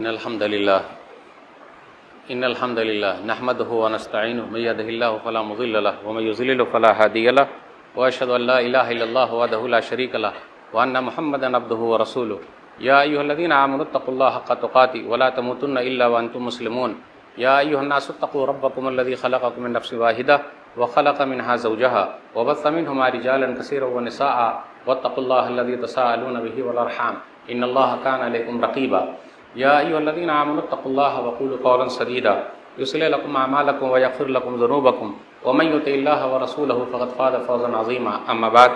إن الحمد لله نحمده ونستعينه من يهده الله فلا مضل له ومن يضلل فلا هادي له وأشهد أن لا إله إلا الله وحده لا شريك له وأن محمدا عبده ورسوله يا أيها الذين آمنوا اتقوا الله حق تقاته ولا تموتن إلا وأنتم مسلمون يا أيها الناس اتقوا ربكم الذي خلقكم من نفس واحدة وخلق منها زوجها وبث منهما رجالا كثيرا ونساء واتقوا الله الذي تساءلون به والأرحام إن الله كان عليكم رقيبا يا أيها الذين آمنوا اتقوا الله وقولوا قولا سديدا يصلح لكم أعمالكم ويغفر لكم ذنوبكم ومن يطع الله ورسوله فقد فاز فوزا عظيما أما بعد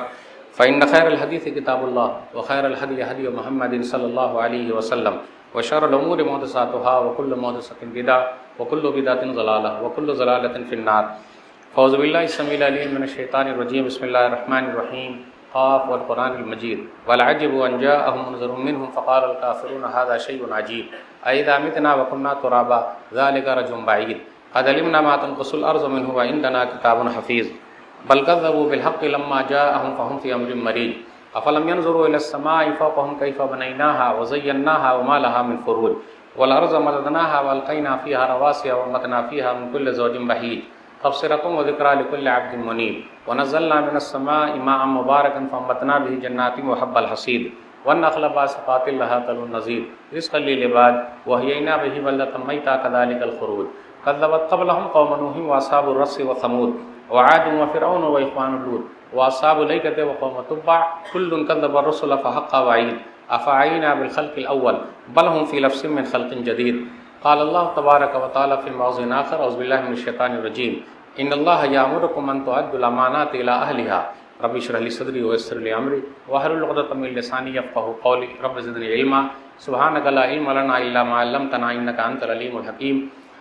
فإن خير الحديث كتاب الله وخير الهدي هدي محمد صلى الله عليه وسلم وشر الأمور محدثاتها وكل محدثة بدعة وكل بدعة ضلالة وكل ضلالة في النار أعوذ بالله السميع العليم من الشيطان الرجيم بسم الله الرحمن الرحيم قاف والقرآن المجيد والعجب أن جاءهم منذر منهم فقال الكافرون هذا شيء عجيب أإذا متنا وكنا ترابا ذلك رجل بعيد قد علمنا ما تنقص الأرض منه وعندنا كتاب حفيظ بل كذبوا بالحق لما جاءهم فهم في أمر مريج أفلم ينظروا إلى السماء فوقهم كيف بنيناها وزيناها وما لها من فروج والأرض مددناها وألقينا فيها رواسي وأنبتنا فيها من كل زوج بهيج تبصرة وذكرى لكل عبد منيب ونزلنا من السماء ماء مباركا فأنبتنا به جنات وحب الحصيد والنخل باسقات لها طلع نضيد رزقا للعباد وأحيينا به بلدة ميتا كذلك الخروج كذبت قبلهم قوم نوح وأصحاب الرس وثمود وعاد وفرعون وإخوان لوط وأصحاب الأيكة وقوم تبع كل كذب الرسل فحق وعيد أفعينا بالخلق الأول بل هم في لبس من خلق جديد قال الله تبارك وتعالى في موضع آخر أعوذ بالله من الشيطان الرجيم إن الله يأمركم أن تؤدوا الأمانات إلى أهلها رب اشرح لي صدري ويسر لي أمري واحلل عقدة من لساني يفقهوا قولي رب زدني علما سبحانك لا علم لنا إلا ما علمتنا إنك أنت العليم الحكيم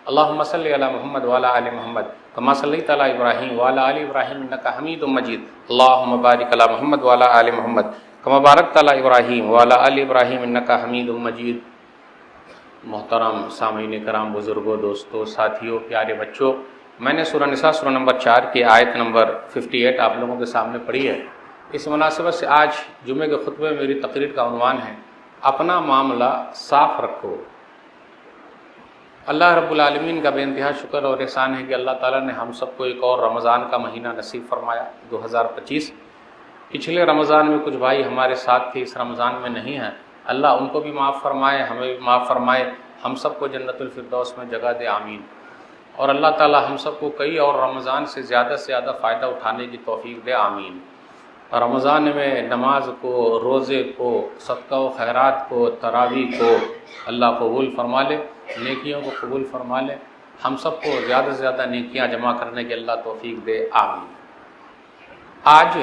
اللهم صل على محمد وعلى آل محمد كما صليت على إبراهيم وعلى آل إبراهيم إنك حميد مجيد اللهم بارك على محمد وعلى آل محمد كما باركت على إبراهيم وعلى آل إبراهيم إنك حميد مجيد محترم سامعین کرام، بزرگوں، دوستوں، ساتھیوں، پیارے بچوں، میں نے سورہ نساء سورہ نمبر 4 کی آیت نمبر 58 آپ لوگوں کے سامنے پڑھی ہے۔ اس مناسبت سے آج جمعے کے خطبے میں میری تقریر کا عنوان ہے اپنا معاملہ صاف رکھو۔ اللہ رب العالمین کا بے انتہا شکر اور احسان ہے کہ اللہ تعالیٰ نے ہم سب کو ایک اور رمضان کا مہینہ نصیب فرمایا 2025۔ پچھلے رمضان میں کچھ بھائی ہمارے ساتھ تھے، اس رمضان میں نہیں ہیں، اللہ ان کو بھی معاف فرمائے، ہمیں بھی معاف فرمائے، ہم سب کو جنت الفردوس میں جگہ دے، آمین۔ اور اللہ تعالی ہم سب کو کئی اور رمضان سے زیادہ فائدہ اٹھانے کی توفیق دے، آمین۔ رمضان میں نماز کو، روزے کو، صدقہ و خیرات کو، تراویح کو اللہ قبول فرما لے، نیکیوں کو قبول فرما لے، ہم سب کو زیادہ سے زیادہ نیکیاں جمع کرنے کی اللہ توفیق دے، آمین۔ آج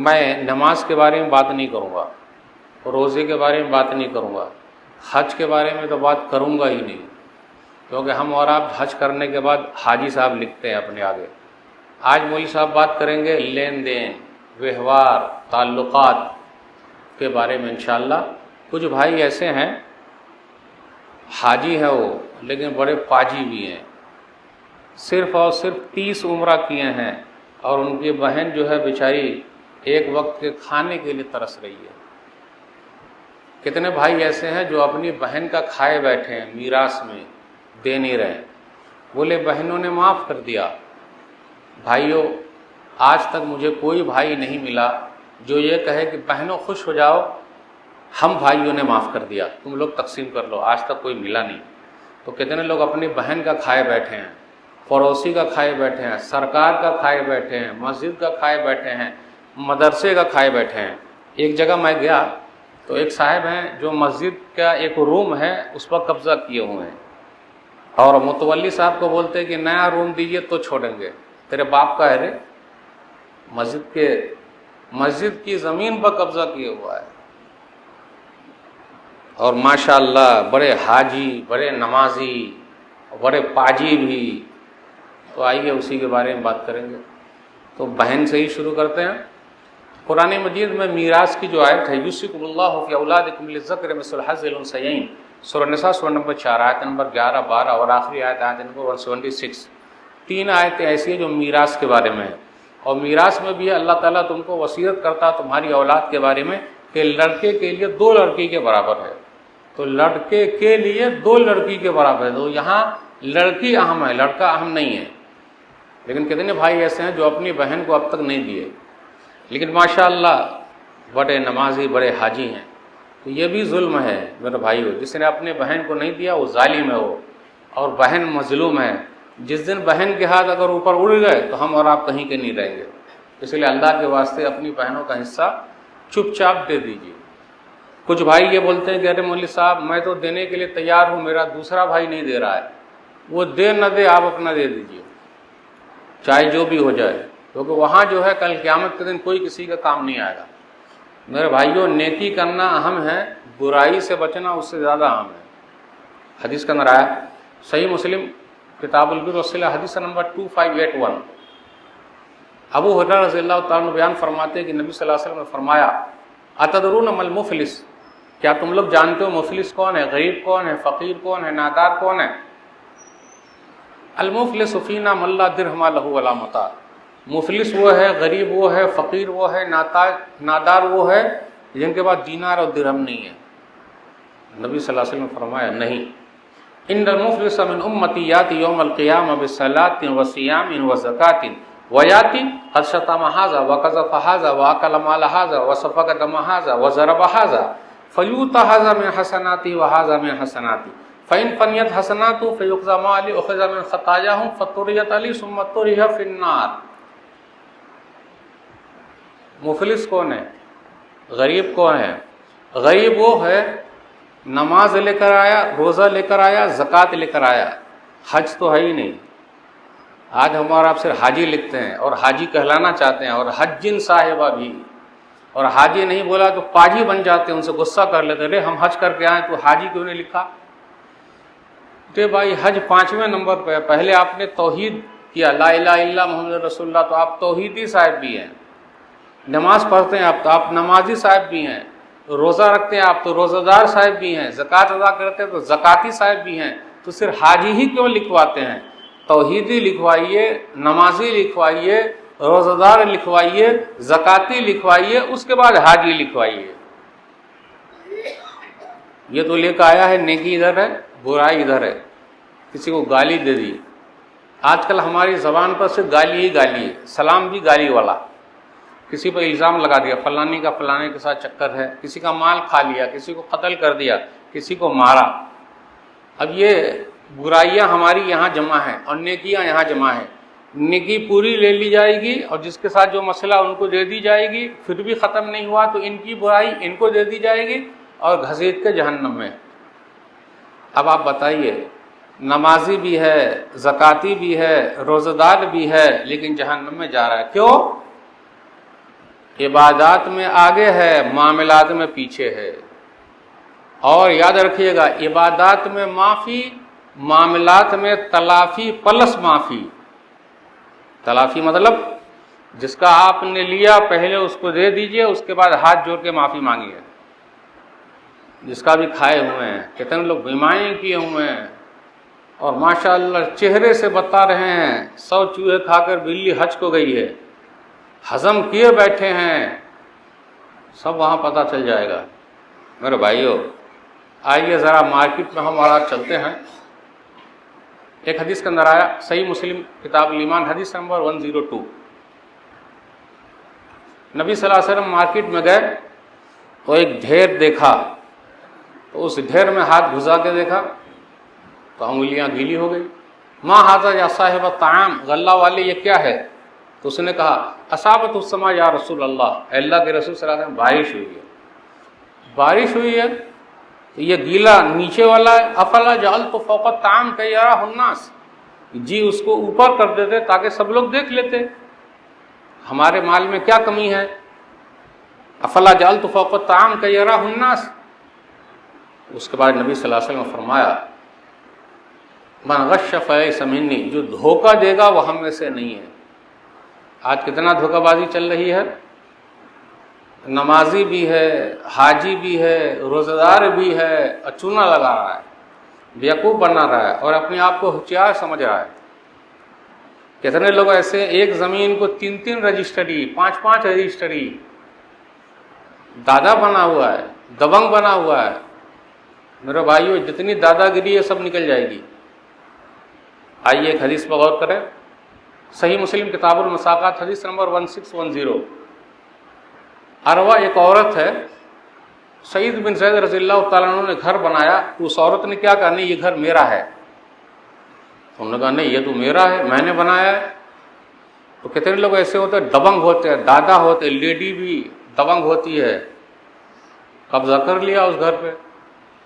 میں نماز کے بارے میں بات نہیں کروں گا، روزے کے بارے میں بات نہیں کروں گا، حج کے بارے میں تو بات کروں گا ہی نہیں، کیونکہ ہم اور آپ حج کرنے کے بعد حاجی صاحب لکھتے ہیں اپنے آگے۔ آج مولوی صاحب بات کریں گے لین دین، ویوہار، تعلقات کے بارے میں انشاءاللہ۔ کچھ بھائی ایسے ہیں حاجی ہیں وہ، لیکن بڑے پاجی بھی ہیں، صرف اور صرف 30 عمرہ کیے ہیں، اور ان کی بہن جو ہے بیچاری ایک وقت کے کھانے کے لیے ترس رہی ہے۔ کتنے بھائی ایسے ہیں جو اپنی بہن کا کھائے بیٹھے ہیں، میراث میں دے نہیں رہے، بولے بہنوں نے معاف کر دیا۔ بھائیوں، آج تک مجھے کوئی بھائی نہیں ملا جو یہ کہے کہ بہنوں خوش ہو جاؤ، ہم بھائیوں نے معاف کر دیا، تم لوگ تقسیم کر لو، آج تک کوئی ملا نہیں۔ تو کتنے لوگ اپنی بہن کا کھائے بیٹھے ہیں، پڑوسی کا کھائے بیٹھے ہیں، سرکار کا کھائے بیٹھے ہیں، مسجد کا کھائے بیٹھے ہیں، مدرسے کا کھائے بیٹھے ہیں۔ ایک جگہ میں گیا تو ایک صاحب ہیں جو مسجد کا ایک روم ہے اس پر قبضہ کیے ہوئے ہیں، اور متولی صاحب کو بولتے ہیں کہ نیا روم دیجئے تو چھوڑیں گے، تیرے باپ کا ہے رے، مسجد کی زمین پر قبضہ کیے ہوا ہے۔ اور ماشاءاللہ بڑے حاجی، بڑے نمازی، بڑے پاجی بھی۔ تو آئیے اسی کے بارے میں بات کریں گے۔ تو بہن سے ہی شروع کرتے ہیں۔ قرآن مجید میں میراث کی جو آیت ہے یوصیکم اللہ فی اولادکم للذکر مثل حظ الانثیین، سورہ نساء سورہ نمبر 4 آیت نمبر 11، 12 اور آخری آیت نمبر 176، 3 آیتیں ایسی ہیں جو میراث کے بارے میں ہیں۔ اور میراث میں بھی اللہ تعالیٰ تم کو وصیت کرتا تمہاری اولاد کے بارے میں کہ لڑکے کے لیے 2 لڑکی کے برابر ہے، تو لڑکے کے لیے 2 لڑکی کے برابر ہے. تو یہاں لڑکی اہم ہے، لڑکا اہم نہیں ہے. لیکن کتنے بھائی ایسے ہیں جو اپنی بہن کو اب تک نہیں دیے، لیکن ماشاءاللہ بڑے نمازی، بڑے حاجی ہیں. تو یہ بھی ظلم ہے میرے بھائیو. جس نے اپنے بہن کو نہیں دیا وہ ظالم ہے وہ، اور بہن مظلوم ہے. جس دن بہن کے ہاتھ اگر اوپر اڑ گئے تو ہم اور آپ کہیں کے نہیں رہیں گے. اس لیے اللہ کے واسطے اپنی بہنوں کا حصہ چپ چاپ دے دیجیے. کچھ بھائی یہ بولتے ہیں کہ ارے مولوی صاحب میں تو دینے کے لیے تیار ہوں، میرا دوسرا بھائی نہیں دے رہا ہے. وہ دے نہ دے، آپ اپنا دے دیجیے، چاہے جو بھی ہو جائے، کیونکہ وہاں جو ہے کل قیامت کے دن کوئی کسی کا کام نہیں آئے گا. میرے بھائیوں، نیکی کرنا اہم ہے، برائی سے بچنا اس سے زیادہ اہم ہے. حدیث کا اندر آیا صحیح مسلم کتاب البر والصلہ حدیث نمبر 2581. ابو ہریرہ رضی اللہ تعالیٰ عنہ بیان فرماتے ہیں کہ نبی صلی اللہ علیہ وسلم نے فرمایا اتدرون ما المفلس، کیا تم لوگ جانتے ہو مفلس کون ہے، غریب کون ہے، فقیر کون ہے، نادار کون ہے؟ المفلس فینا من لا درہم لہ ولا متاع. مفلس وہ ہے، غریب وہ ہے، فقیر وہ ہے، نادار وہ ہے جن کے پاس دینار اور درہم نہیں ہے. نبی صلی اللہ علیہ وسلم نے فرمایا نہیں، ان المفلس من امتی یاتی یوم القیامہ بصلاۃ وصیام وزکاۃ ویاتی قد شتم ھذا وقذف ھذا واکل مال ھذا وسفک دم ھذا وضرب ھذا فیؤتی ھذا من حسناتی وھذا من حسناتی فإن فنیت حسناتہ فیقضی ما علی اخذ من خطایاہم فطریت علی ثم طرح فی النار. مفلس کون ہے؟ غریب کون ہے؟ غریب وہ ہے نماز لے کر آیا، روزہ لے کر آیا، زکوٰۃ لے کر آیا، حج تو ہے ہی نہیں. آج ہم اور آپ صرف حاجی لکھتے ہیں اور حاجی کہلانا چاہتے ہیں، اور حجن صاحبہ بھی، اور حاجی نہیں بولا تو پاجی بن جاتے ہیں، ان سے غصہ کر لیتے ہیں، رے ہم حج کر کے آئے تو حاجی کیوں نہیں لکھا؟ کہ بھائی حج 5ویں نمبر پہ، پہلے آپ نے توحید کیا، لا الہ الا اللہ محمد رسول اللہ، تو آپ توحیدی صاحب بھی ہیں. نماز پڑھتے ہیں آپ تو آپ نمازی صاحب بھی ہیں. روزہ رکھتے ہیں آپ تو روزہ دار صاحب بھی ہیں. زکوٰۃ ادا کرتے ہیں تو زکاتی صاحب بھی ہیں. تو صرف حاجی ہی کیوں لکھواتے ہیں؟ توحیدی لکھوائیے، نمازی لکھوائیے، روزہ دار لکھوائیے، زکاتی لکھوائیے، اس کے بعد حاجی لکھوائیے. یہ تو لے کے آیا ہے نیکی ادھر ہے، برائی ادھر ہے. کسی کو گالی دے دی. آج کل ہماری زبان پر صرف گالی ہی گالی ہے، سلام بھی گالی والا. کسی پہ الزام لگا دیا فلانی کا فلانے کے ساتھ چکر ہے، کسی کا مال کھا لیا، کسی کو قتل کر دیا، کسی کو مارا. اب یہ برائیاں ہماری یہاں جمع ہیں اور نیکیاں یہاں جمع ہیں. نیکی پوری لے لی جائے گی اور جس کے ساتھ جو مسئلہ ان کو دے دی جائے گی، پھر بھی ختم نہیں ہوا تو ان کی برائی ان کو دے دی جائے گی اور گھسیٹ کے جہنم میں. اب آپ بتائیے، نمازی بھی ہے، زکاتی بھی ہے، روزہ دار بھی ہے، لیکن جہنم میں جا رہا ہے. کیوں؟ عبادات میں آگے ہے، معاملات میں پیچھے ہے. اور یاد رکھیے گا، عبادات میں معافی، معاملات میں تلافی پلس معافی. تلافی مطلب جس کا آپ نے لیا پہلے اس کو دے دیجئے، اس کے بعد ہاتھ جوڑ کے معافی مانگیے. جس کا بھی کھائے ہوئے ہیں، کتنے لوگ بیماریاں کیے ہوئے ہیں اور ماشاءاللہ چہرے سے بتا رہے ہیں 100 چوہے کھا کر بلی حج کو گئی ہے، ہضم کیے بیٹھے ہیں، سب وہاں پتہ چل جائے گا. میرے بھائیو، آئیے ذرا مارکیٹ میں ہم اور چلتے ہیں. ایک حدیث کے اندر آیا صحیح مسلم کتاب الایمان حدیث نمبر 102. نبی صلی اللہ علیہ وسلم مارکیٹ میں گئے تو ایک ڈھیر دیکھا، تو اس ڈھیر میں ہاتھ گھسا کے دیکھا تو انگلیاں گیلی ہو گئی. ما ھذا یا صاحب الطعام، غلہ والے یہ کیا ہے؟ تو اس نے کہا اصابت السماء یا رسول اللہ، اے اللہ کے رسول صلی اللہ علیہ وسلم بارش ہوئی ہے. بارش ہوئی ہے تو یہ گیلا نیچے والا ہے. افلا جعلت فوق الطعام کی یراہ الناس، جی اس کو اوپر کر دیتے تاکہ سب لوگ دیکھ لیتے ہمارے مال میں کیا کمی ہے. افلا جعلت فوق الطعام کی یراہ الناس. اس کے بعد نبی صلی اللہ علیہ وسلم نے فرمایا من غش فلیس منی، جو دھوکہ دے گا وہ ہم میں سے نہیں ہے. آج کتنا دھوکہ بازی چل رہی ہے. نمازی بھی ہے، حاجی بھی ہے، روزہ دار بھی ہے، چونا لگا رہا ہے، بیوقوف بنا رہا ہے اور اپنے آپ کو ہوشیار سمجھ رہا ہے. کتنے لوگ ایسے ایک زمین کو 3 رجسٹری، 5 رجسٹری، دادا بنا ہوا ہے، دبنگ بنا ہوا ہے. میرے بھائیوں جتنی دادا گیری ہے سب نکل جائے گی. آئیے ایک حدیث پر غور کریں. صحیح مسلم کتاب المساقات حدیث نمبر 1610. عروہ ایک عورت ہے, سعید بن زید رضی اللہ تعالیٰ عنہ نے گھر بنایا تو اس عورت نے کیا کہا, نہیں یہ گھر میرا ہے. انہوں نے کہا نہیں یہ تو میرا ہے, میں نے بنایا ہے. تو کتنے لوگ ایسے ہوتے ہیں, دبنگ ہوتے ہیں, دادا ہوتے, لیڈی بھی دبنگ ہوتی ہے, قبضہ کر لیا اس گھر پہ.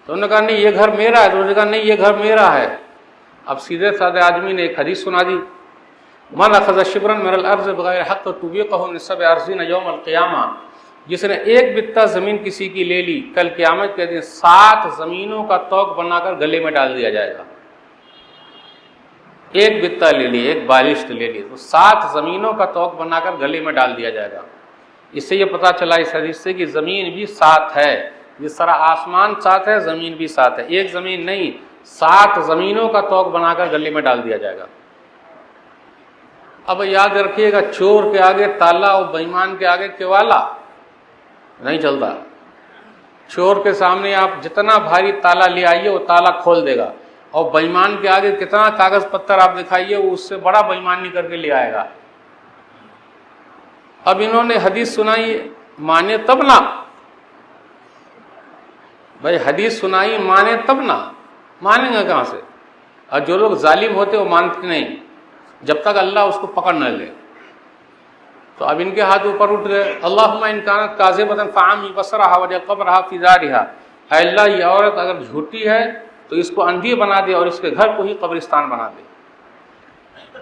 تو انہوں نے کہا نہیں یہ گھر میرا ہے. تو انہوں نے کہا نہیں یہ گھر میرا ہے. اب سیدھے سادھے آدمی نے ایک حدیث سنا دی, من اخذ شبرا من الارض بغیر حق توبقہ من سبع ارضین یوم القیامہ, جس نے ایک بتہ زمین کسی کی لے لی کل قیامت کے دن 7 زمینوں کا توق بنا کر گلے میں ڈال دیا جائے گا. ایک بتہ لے لی, ایک بالشت لے لی, تو 7 زمینوں کا توق بنا کر گلے میں ڈال دیا جائے گا. اس سے یہ پتہ چلا اس حدیث سے کہ زمین بھی 7 ہے, جس طرح آسمان 7 ہے زمین بھی 7 ہے. ایک زمین نہیں, 7 زمینوں کا توق بنا کر گلے میں ڈال دیا جائے گا. اب یاد رکھیے گا, چور کے آگے تالا اور بےایمان کے آگے کیوالا نہیں چلتا. چور کے سامنے آپ جتنا بھاری تالا لے آئیے وہ تالا کھول دے گا, اور بےایمان کے آگے کتنا کاغذ پتر آپ دکھائیے وہ اس سے بڑا بےایمانی کر کے لے آئے گا. اب انہوں نے حدیث سنائی, مانے تب نہ, بھائی حدیث سنائی مانے تب نہ, مانیں گے کہاں سے؟ اور جو لوگ ظالم ہوتے وہ مانتے نہیں جب تک اللہ اس کو پکڑ نہ لے. تو اب ان کے ہاتھ اوپر اٹھ گئے, اللہم ان کانت کاذبۃ فاعمی بصرھا واجعل قبرھا فی دارھا, اے اللہ یہ عورت اگر جھوٹی ہے تو اس کو اندھی بنا دے اور اس کے گھر کو ہی قبرستان بنا دے.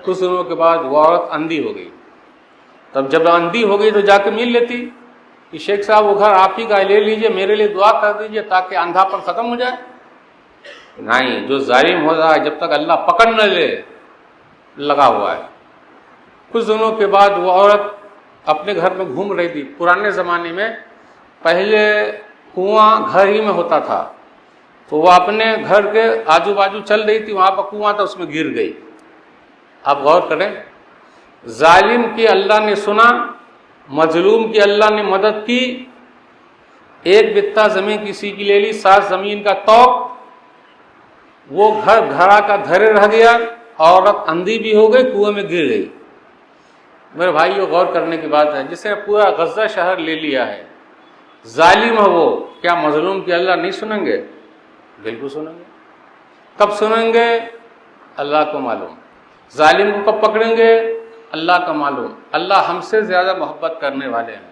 کچھ دنوں کے بعد وہ عورت اندھی ہو گئی. تب جب اندھی ہو گئی تو جا کے مل لیتی کہ شیخ صاحب وہ گھر آپ ہی کا لے لیجئے, میرے لیے دعا کر دیجئے تاکہ اندھاپن ختم ہو جائے. نہیں, جو ظالم ہو رہا ہے جب تک اللہ پکڑ نہ لے لگا ہوا ہے. کچھ دنوں کے بعد وہ عورت اپنے گھر میں گھوم رہی تھی. پرانے زمانے میں پہلے کنواں گھر ہی میں ہوتا تھا, تو وہ اپنے گھر کے آجو باجو چل رہی تھی, وہاں پر کنواں تھا اس میں گر گئی. آپ غور کریں, ظالم کی اللہ نے سنا, مظلوم کی اللہ نے مدد کی. ایک بتہ زمین کسی کی لے لی, 7 زمین کا توق, وہ گھر گھرا کا دھرے رہ گیا, عورت اندھی بھی ہو گئی, کنویں میں گر گئی. میرے بھائیو غور کرنے کی بات ہے, جس نے پورا غزہ شہر لے لیا ہے, ظالم ہے وہ, کیا مظلوم کی اللہ نہیں سنیں گے؟ بالکل سنیں گے. کب سنیں گے اللہ کو معلوم, ظالم کو کب پکڑیں گے اللہ کا معلوم. اللہ ہم سے زیادہ محبت کرنے والے ہیں.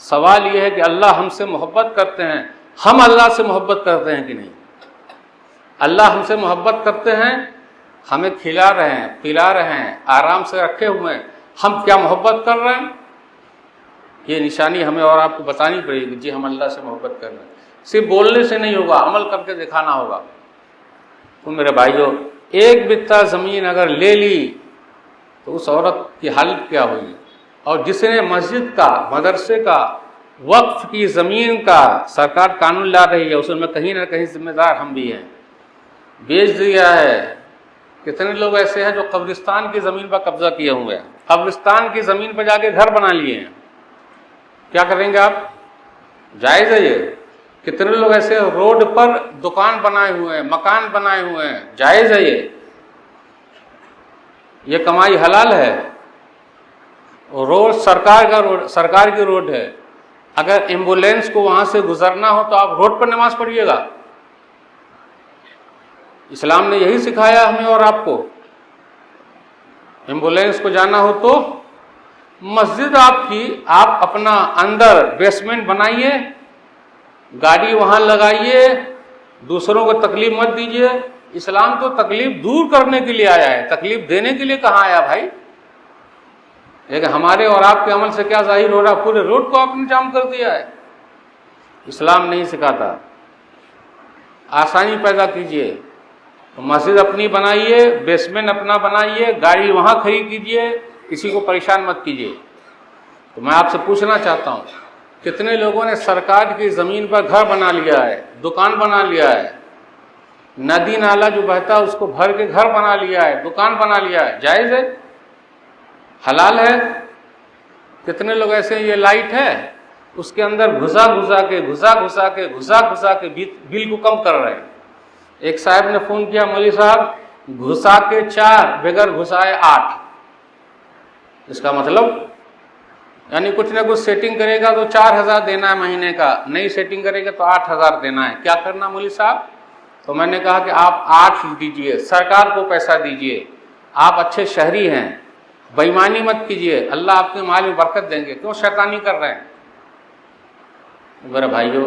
سوال یہ ہے کہ اللہ ہم سے محبت کرتے ہیں, ہم اللہ سے محبت کرتے ہیں کہ نہیں؟ اللہ ہم سے محبت کرتے ہیں, ہمیں کھلا رہے ہیں, پلا رہے ہیں, آرام سے رکھے ہوئے ہیں, ہم کیا محبت کر رہے ہیں؟ یہ نشانی ہمیں اور آپ کو بتانی پڑے گی. جی ہم اللہ سے محبت کر رہے ہیں. صرف بولنے سے نہیں ہوگا, عمل کر کے دکھانا ہوگا. تو میرے بھائیو, ایک بتہ زمین اگر لے لی تو اس عورت کی حالت کیا ہوئی؟ اور جس نے مسجد کا, مدرسے کا, وقف کی زمین کا سرکار قانون لا رہی ہے, اس میں کہیں نہ کہیں ذمہ دار ہم بھی ہیں, بیچ دیا ہے. کتنے لوگ ایسے ہیں جو قبرستان کی زمین پر قبضہ کیے ہوئے ہیں, قبرستان کی زمین پر جا کے گھر بنا لیے ہیں. کیا کریں گے آپ؟ جائز ہے یہ؟ کتنے لوگ ایسے روڈ پر دکان بنائے ہوئے ہیں, مکان بنائے ہوئے ہیں, جائز ہے یہ کمائی حلال ہے. روڈ سرکار کی روڈ ہے, اگر ایمبولینس کو وہاں سے گزرنا ہو تو آپ روڈ پر نماز پڑھیے گا. اسلام نے یہی سکھایا ہمیں اور آپ کو. ایمبولینس کو جانا ہو تو مسجد آپ کی, آپ اپنا اندر بیسمنٹ بنائیے, گاڑی وہاں لگائیے, دوسروں کو تکلیف مت دیجیے. اسلام تو تکلیف دور کرنے کے لیے آیا ہے, تکلیف دینے کے لیے کہاں آیا بھائی؟ لیکن ہمارے اور آپ کے عمل سے کیا ظاہر ہو رہا ہے؟ پورے روڈ کو آپ نے جام کر دیا ہے. اسلام نہیں سکھاتا. آسانی پیدا کیجیے, مسجد اپنی بنائیے, بیسمنٹ اپنا بنائیے, گاڑی وہاں کھڑی کیجیے, کسی کو پریشان مت کیجیے. تو میں آپ سے پوچھنا چاہتا ہوں, کتنے لوگوں نے سرکار کی زمین پر گھر بنا لیا ہے, دکان بنا لیا ہے, ندی نالا جو بہتا ہے اس کو بھر کے گھر بنا لیا ہے, دکان بنا لیا ہے؟ جائز ہے, حلال ہے. کتنے لوگ ایسے ہیں, یہ لائٹ ہے اس کے اندر گھسا گھسا کے بل کو کم کر رہے ہیں. ایک صاحب نے فون کیا، مولوی صاحب گھسا کے 4 بغیر گھسائے 8، اس کا مطلب یعنی کچھ نہ کچھ سیٹنگ کرے گا تو 4000 دینا ہے مہینے کا، نئی سیٹنگ کرے گا تو 8000 دینا ہے، کیا کرنا مولوی صاحب؟ تو میں نے کہا کہ آپ 8 دیجئے، سرکار کو پیسہ دیجئے، آپ اچھے شہری ہیں، بےایمانی مت کیجئے، اللہ آپ کے مال میں برکت دیں گے، کیوں شیطانی کر رہے ہیں؟ میرے بھائیو،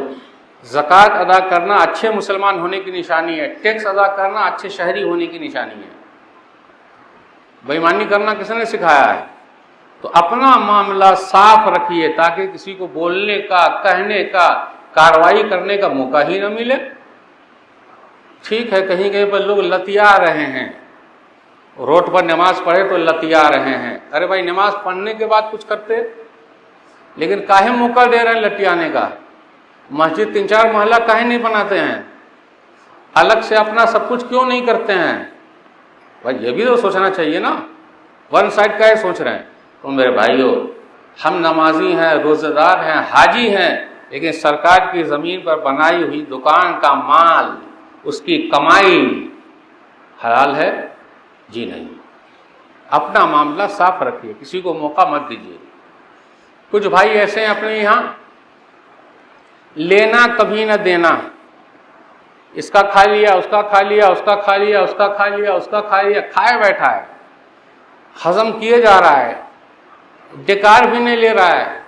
زکوٰۃ ادا کرنا اچھے مسلمان ہونے کی نشانی ہے، ٹیکس ادا کرنا اچھے شہری ہونے کی نشانی ہے۔ بےایمانی کرنا کس نے سکھایا ہے؟ تو اپنا معاملہ صاف رکھیے تاکہ کسی کو بولنے کا، کہنے کا، کارروائی کرنے کا موقع ہی نہ ملے۔ ٹھیک ہے کہیں کہیں پر لوگ لتیا رہے ہیں، روڈ پر نماز پڑھے تو لتیا رہے ہیں، ارے بھائی نماز پڑھنے کے بعد کچھ کرتے، لیکن کاہے موقع دے رہے ہیں لٹیانے کا؟ مسجد 3-4 محلہ کاہے نہیں بناتے ہیں؟ الگ سے اپنا سب کچھ کیوں نہیں کرتے ہیں؟ بھائی یہ بھی تو سوچنا چاہیے نا، ون سائڈ کا ہی سوچ رہے ہیں۔ تو میرے بھائیو، ہم نمازی ہیں، روزہ دار ہیں، حاجی ہیں، لیکن سرکار کی زمین پر بنائی ہوئی دکان کا مال، اس کی کمائی حلال ہے؟ جی نہیں۔ اپنا معاملہ صاف رکھیے، کسی کو موقع مت دیجیے۔ کچھ بھائی ایسے ہیں اپنے یہاں، لینا کبھی نہ دینا، اس کا کھا لیا، اس کا کھا لیا، اس کا کھا لیا، اس کا کھا لیا، اس کا کھا لیا، کھائے بیٹھا ہے، ہضم کیے جا رہا ہے، ڈکار بھی نہیں لے رہا ہے،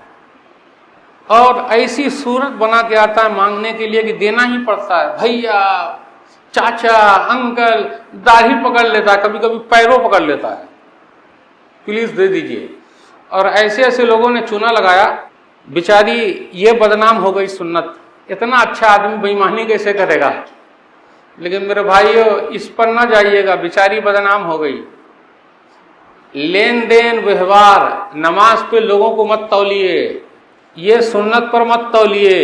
اور ایسی صورت بنا کے آتا ہے مانگنے کے لیے کہ دینا ہی پڑتا ہے۔ بھیا، چاچا، انکل، داڑھی پکڑ لیتا ہے، کبھی کبھی پیروں پکڑ لیتا ہے، پلیز دے دیجئے۔ اور ایسے ایسے لوگوں نے چونا لگایا، بیچاری یہ بدنام ہو گئی سنت، اتنا اچھا آدمی بےایمانی کیسے کرے گا؟ لیکن میرے بھائیو، اس پر نہ جائیے گا، بیچاری بدنام ہو گئی۔ لین دین ویوہار، نماز پہ لوگوں کو مت تولیے، یہ سنت پر مت تولیے،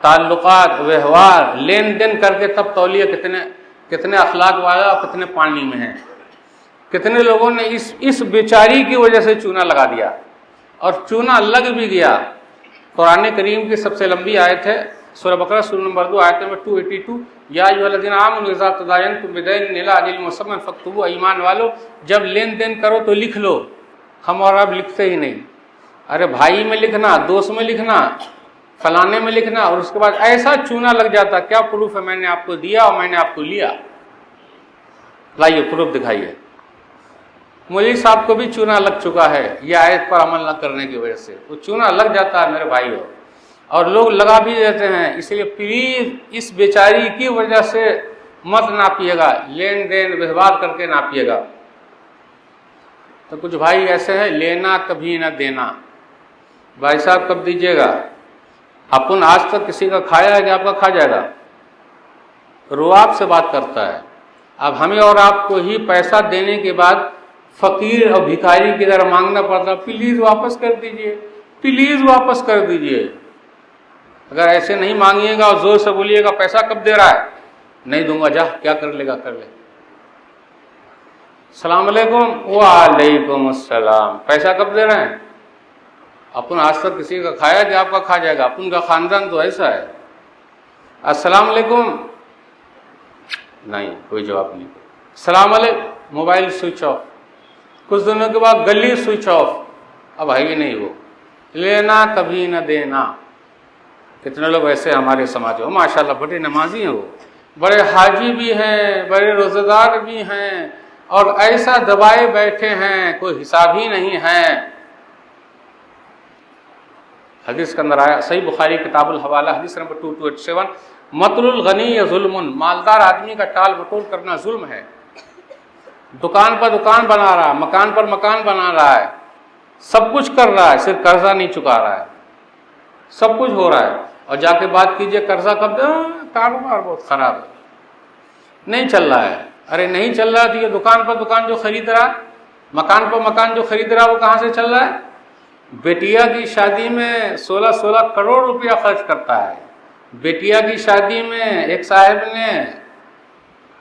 تعلقات، ویوہار، لین دین کر کے تب تولیے کتنے اخلاق والا اور کتنے پانی میں ہیں۔ کتنے لوگوں نے اس بیچاری کی وجہ سے چونا لگا دیا، اور چونا لگ بھی گیا۔ قرآن کریم کی سب سے لمبی آیت ہے سورہ بقرہ سورہ نمبر 2 آیت نمبر 282، یا ایھا الذین آمنوا اذا تداینتم بدین الی اجل مسمى فاکتبوہ، ایمان والو جب لین دین کرو تو لکھ لو۔ ہم اور اب لکھتے ہی نہیں، ارے بھائی میں لکھنا، دوست میں لکھنا، فلانے میں لکھنا، اور اس کے بعد ایسا چونا لگ جاتا، کیا پروف ہے میں نے آپ کو دیا اور میں نے آپ کو لیا؟ لائیے پروف دکھائیے۔ مولوی صاحب کو بھی چونا لگ چکا ہے یہ آیت پر عمل نہ کرنے کی وجہ سے، وہ چونا لگ جاتا ہے میرے بھائیو، اور لوگ لگا بھی دیتے ہیں۔ اس لیے پلیز اس بیچاری کی وجہ سے مت ناپیے گا، لین دین ویوہار کر کے ناپیے گا۔ تو کچھ بھائی ایسے ہیں، لینا کبھی نہ دینا۔ بھائی صاحب کب دیجیے گا؟ اپن آج تک کسی کا کھایا ہے کہ آپ کا کھا جائے گا؟ رواب سے بات کرتا ہے۔ اب ہمیں اور آپ کو ہی پیسہ دینے کے بعد فقیر اور بھکاری کی طرح مانگنا پڑتا، پلیز واپس کر دیجئے، پلیز واپس کر دیجئے۔ اگر ایسے نہیں مانگیے گا اور زور سے بولیے گا پیسہ کب دے رہا ہے؟ نہیں دوں گا، جا کیا کر لے گا کر لے۔ السلام علیکم، وعلیکم السلام، پیسہ کب دے رہے ہیں؟ اپن آج تک کسی کا کھایا کہ آپ کا کھا جائے گا؟ اپن کا خاندان تو ایسا ہے۔ السلام علیکم، نہیں کوئی جواب نہیں۔ السلام علیکم، موبائل سوئچ آف، کچھ دنوں کے بعد گلی سوئچ آف، اب ہے ہی نہیں وہ۔ لینا کبھی نہ دینا۔ کتنے لوگ ایسے ہمارے سماج میں، ماشاءاللہ بڑے نمازی ہیں، وہ بڑے حاجی بھی ہیں، بڑے روزہ دار بھی ہیں، اور ایسا دبائے بیٹھے ہیں کوئی حساب ہی نہیں ہے۔ حدیث کے اندر آیا، صحیح بخاری کتاب الحوالہ حدیث نمبر 2287، مطل الغنی ظلم، مالدار آدمی کا ٹال مٹول کرنا ظلم ہے۔ دکان پر دکان بنا رہا ہے، مکان پر مکان بنا رہا ہے، سب کچھ کر رہا ہے، صرف قرضہ نہیں چکا رہا ہے، سب کچھ ہو رہا ہے، اور جا کے بات کیجئے قرضہ کب دے، کاروبار بہت خراب ہے، نہیں چل رہا ہے۔ ارے نہیں چل رہا تو یہ دکان پر دکان جو خرید رہا، مکان پر مکان جو خرید رہا، وہ کہاں سے چل رہا ہے؟ بیٹیا کی شادی میں 16 کروڑ روپیہ خرچ کرتا ہے۔ بیٹیا کی شادی میں ایک صاحب نے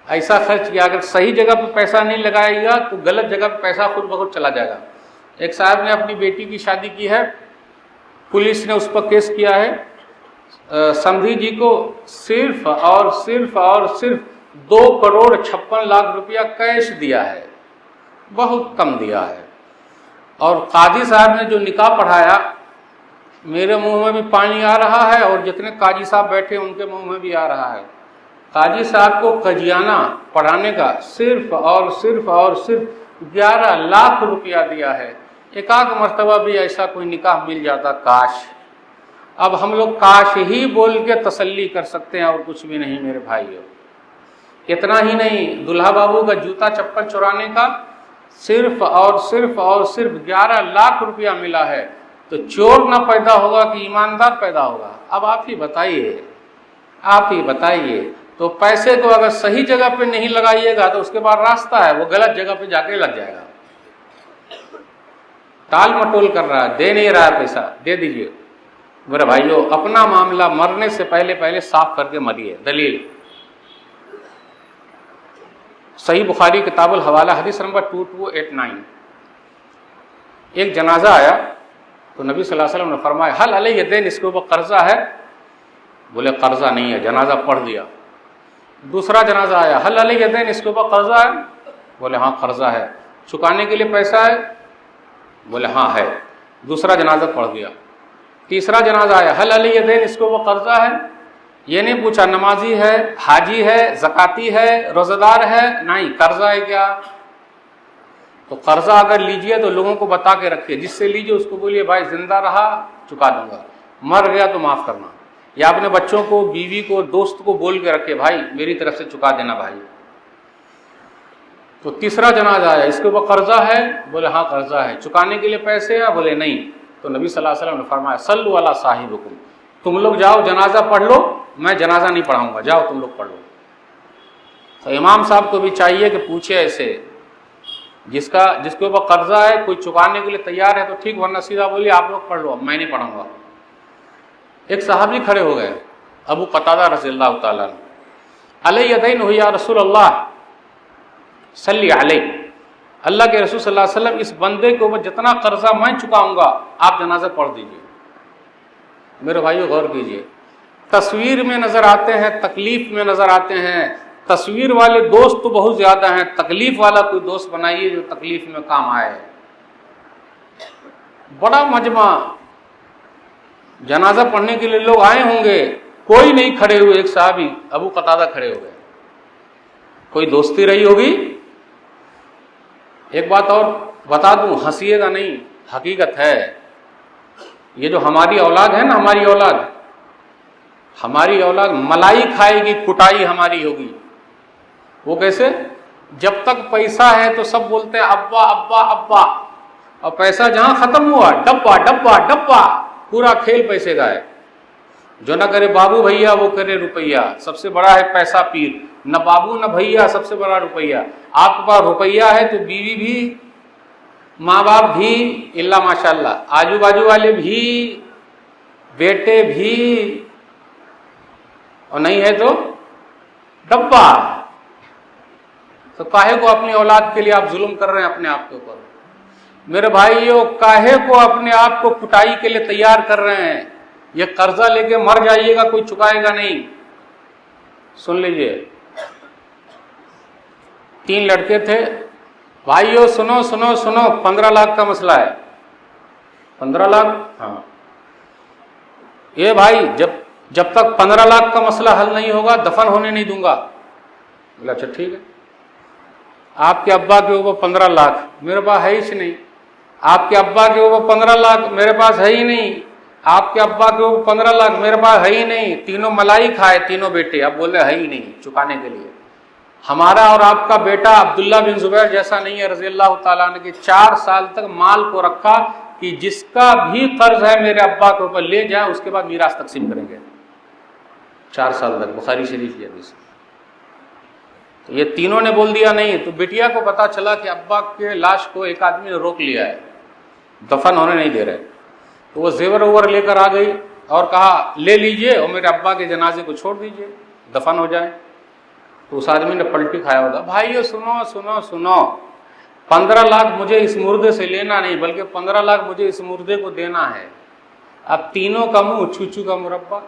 ایسا خرچ کیا، اگر صحیح جگہ پہ پیسہ نہیں لگائے گا تو غلط جگہ پہ پیسہ خود بخود چلا جائے گا۔ ایک صاحب نے اپنی بیٹی کی شادی کی ہے، پولیس نے اس پر کیس کیا ہے، سمدھی جی کو صرف اور صرف 2,56,00,000 روپیہ کیش دیا ہے، بہت کم دیا ہے۔ اور قاضی صاحب نے جو نکاح پڑھایا، میرے منہ میں بھی پانی آ رہا ہے اور جتنے قاضی صاحب بیٹھے ان کے منہ میں بھی آ رہا ہے۔ قاضی صاحب کو قاضیانہ پڑھانے کا صرف 11 لاکھ روپیہ دیا ہے۔ ایک آدھ مرتبہ بھی ایسا کوئی نکاح مل جاتا کاش۔ اب ہم لوگ کاش ہی بول کے تسلی کر سکتے ہیں اور کچھ بھی نہیں میرے بھائیوں۔ اتنا ہی نہیں، دلہا بابو کا جوتا چپل چرانے کا صرف 11 لاکھ روپیہ ملا ہے۔ تو چور نہ پیدا ہوگا کہ ایماندار پیدا ہوگا؟ اب آپ ہی بتائیے۔ تو پیسے کو اگر صحیح جگہ پہ نہیں لگائیے گا تو اس کے بعد راستہ ہے، وہ غلط جگہ پہ جا کے لگ جائے گا۔ ٹال مٹول کر رہا ہے، دے نہیں رہا ہے پیسہ، دے دیجئے۔ میرے بھائیو، اپنا معاملہ مرنے سے پہلے صاف کر کے مریے۔ دلیل صحیح بخاری کتاب الحوالہ حدیث نمبر 2289۔ ایک جنازہ آیا تو نبی صلی اللہ علیہ وسلم نے فرمایا حل علیہ دین، اس کے اوپر قرضہ ہے؟ بولے قرضہ نہیں ہے، جنازہ پڑھ دیا۔ دوسرا جنازہ آیا، حل علیہ دین، اس کے اوپر قرضہ ہے؟ بولے ہاں قرضہ ہے۔ چکانے کے لیے پیسہ ہے؟ بولے ہاں ہے۔ دوسرا جنازہ پڑھ دیا۔ تیسرا جنازہ آیا، حل علیہ دین، اس کے اوپر قرضہ ہے؟ یہ نہیں پوچھا نمازی ہے، حاجی ہے، زکاتی ہے، روزہ دار ہے، نہیں، قرضہ ہے کیا؟ تو قرضہ اگر لیجئے تو لوگوں کو بتا کے رکھیے، جس سے لیجئے اس کو بولیے بھائی زندہ رہا چکا دوں گا، مر گیا تو معاف کرنا، یا اپنے بچوں کو، بیوی کو، دوست کو بول کے رکھے بھائی میری طرف سے چکا دینا بھائی۔ تو تیسرا جنازہ آیا، اس کے اوپر قرضہ ہے؟ بولے ہاں قرضہ ہے۔ چکانے کے لیے پیسے ہیں؟ بولے نہیں۔ تو نبی صلی اللہ علیہ وسلم نے فرمایا صلوا علی صاحبکم، تم لوگ جاؤ جنازہ پڑھ لو، میں جنازہ نہیں پڑھاؤں گا، جاؤ تم لوگ پڑھ لو۔ تو امام صاحب کو بھی چاہیے کہ پوچھے ایسے، جس کے اوپر قرضہ ہے، کوئی چکانے کے لیے تیار ہے تو ٹھیک، ورنہ سیدھا بولیے آپ لوگ پڑھ لو، میں نہیں پڑھوں گا۔ ایک صحابی کھڑے ہو گئے، ابو قتادہ رضی اللہ تعالیٰ عنہ، علیہ دین یا رسول اللہ صلی علیہ، اللہ کے رسول صلی اللہ علیہ وسلم اس بندے کے اوپر جتنا قرضہ میں چکاؤں گا آپ جنازہ پڑھ دیجئے۔ میرے بھائیو غور کیجئے، تصویر میں نظر آتے ہیں، تکلیف میں نظر آتے ہیں، تصویر والے دوست تو بہت زیادہ ہیں، تکلیف والا کوئی دوست بنائیے جو تکلیف میں کام آئے۔ بڑا مجمع، جنازہ پڑھنے کے لیے لوگ آئے ہوں گے، کوئی نہیں کھڑے ہوئے، ایک صحابی ابو قتادہ کھڑے ہو گئے۔ کوئی دوستی رہی ہوگی؟ ایک بات اور بتا دوں، ہنسیے گا نہیں، حقیقت ہے، یہ جو ہماری اولاد ہے نا، ہماری اولاد ملائی کھائے گی، کٹائی ہماری ہوگی۔ وہ کیسے؟ جب تک پیسہ ہے تو سب بولتے ہیں ابا ابا ابا، اور پیسہ جہاں ختم ہوا ڈبا ڈبا ڈبا، پورا کھیل پیسے کا ہے۔ جو نہ کرے بابو بھیا وہ کرے روپیہ، سب سے بڑا ہے پیسہ پیر، نہ بابو نہ بھیا، سب سے بڑا روپیہ۔ آپ کے پاس روپیہ ہے تو بیوی بھی، ماں باپ بھی، اللہ ماشاء اللہ، آجو باجو والے بھی، بیٹے بھی، اور نہیں ہے تو ڈبا۔ تو کاہے کو اپنی اولاد کے لیے آپ ظلم کر رہے ہیں اپنے آپ کے اوپر؟ میرے بھائیو، کاہے کو اپنے آپ کو کٹائی کے لیے تیار کر رہے ہیں؟ یہ قرضہ لے کے مر جائیے گا، کوئی چکائے گا نہیں۔ سن لیجئے، 3 لڑکے تھے، بھائیو سنو 15 لاکھ کا مسئلہ ہے۔ 15 لاکھ؟ ہاں۔ یہ بھائی جب تک 15 لاکھ کا مسئلہ حل نہیں ہوگا دفن ہونے نہیں دوں گا۔ بولا اچھا ٹھیک ہے۔ آپ کے ابا کے اوپر 15 لاکھ، میرے پاس ہے ہی نہیں۔ آپ کے ابا کے اوپر 15 لاکھ، میرے پاس ہے ہی نہیں۔ آپ کے ابا کے اوپر 15 لاکھ، میرے پاس ہے ہی نہیں۔ تینوں ملائی کھائے، تینوں بیٹے، اب بولے ہے ہی نہیں چکانے کے لیے۔ ہمارا اور آپ کا بیٹا عبداللہ بن زبیر جیسا نہیں ہے رضی اللہ تعالیٰ عنہ، کہ 4 سال تک مال کو رکھا کہ جس کا بھی قرض ہے میرے ابا کے اوپر لے جائے، اس کے بعد میراث تقسیم کریں گے۔ 4 سال تک، بخاری شریف کی حدیث۔ تو یہ تینوں نے بول دیا نہیں، تو بیٹیا کو پتا چلا کہ ابا کے لاش کو ایک آدمی نے روک لیا ہے، دفن ہونے نہیں دے رہے۔ تو وہ زیور اوور لے کر آ گئی اور کہا لے لیجئے اور میرے ابا کے جنازے کو چھوڑ دیجئے، دفن ہو جائے۔ تو اس آدمی نے پلٹی کھایا ہوگا، بھائیو سنو، 15 لاکھ مجھے اس مردے سے لینا نہیں، بلکہ 15 لاکھ مجھے اس مردے کو دینا ہے۔ اب تینوں کا منہ چھو کا مربع۔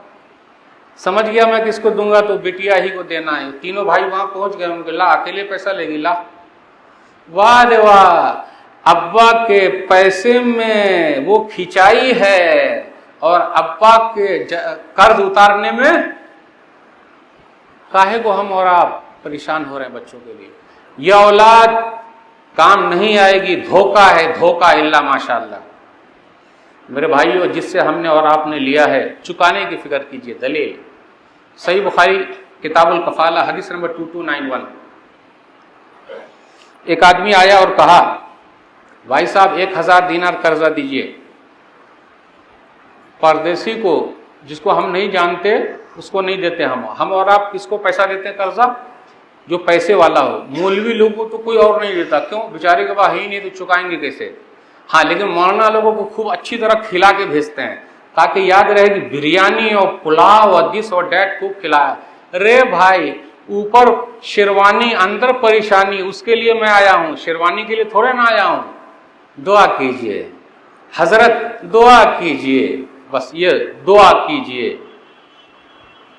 سمجھ گیا میں کس کو دوں گا تو بیٹیا ہی کو دینا ہے. تینوں بھائی وہاں پہنچ گئے, ان کو لا اکیلے پیسہ لے گی, لا. واہ رے واہ, ابا کے پیسے میں وہ کھچائی ہے اور ابا کے قرض اتارنے میں کاہے کو ہم اور آپ پریشان ہو رہے ہیں بچوں کے لیے. یہ اولاد کام نہیں آئے گی, دھوکہ ہے, دھوکہ الا ماشاء اللہ. میرے بھائیو, جس سے ہم نے اور آپ نے لیا ہے چکانے کی فکر کیجئے. دلیل صحیح بخاری کتاب الکفالہ حدیث نمبر 2291. ایک آدمی آیا اور کہا, بھائی صاحب 1000 دینار قرضہ دیجئے. پردیسی کو, جس کو ہم نہیں جانتے اس کو نہیں دیتے. ہم اور آپ کس کو پیسہ دیتے ہیں قرضہ؟ جو پیسے والا ہو. مولوی لوگوں تو کوئی اور نہیں دیتا, کیوں؟ بیچارے کے پاس ہی نہیں تو چکائیں گے کیسے؟ ہاں, لیکن مولانا لوگوں کو خوب اچھی طرح کھلا کے بھیجتے ہیں تاکہ یاد رہے کہ بریانی اور پلاؤ اور دس اور ڈیٹ خوب کھلایا. رے بھائی, اوپر شیروانی اندر پریشانی, اس کے لیے میں آیا ہوں, شیروانی کے لیے تھوڑے نہ آیا ہوں. دعا کیجئے حضرت, دعا کیجئے, بس یہ دعا کیجئے.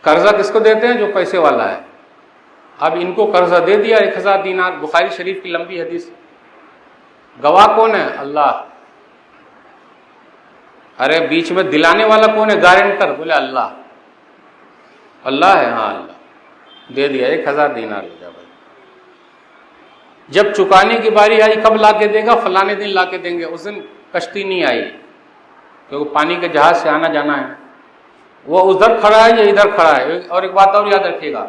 قرضہ کس کو دیتے ہیں؟ جو پیسے والا ہے. اب ان کو قرضہ دے دیا 1000 دینار. بخاری شریف کی لمبی حدیث. گواہ کون ہے؟ اللہ. ارے بیچ میں دلانے والا کون ہے؟ گارنٹر. بولے اللہ. اللہ ہے؟ ہاں اللہ. دے دیا 1000 دینار. لے جا بھائی. جب چکانے کی باری آئی, کب لا کے دے گا؟ فلانے دن لا کے دیں گے. اس دن کشتی نہیں آئی کیونکہ پانی کے جہاز سے آنا جانا ہے. وہ ادھر کھڑا ہے یا ادھر کھڑا ہے. اور ایک بات اور یاد رکھیے گا,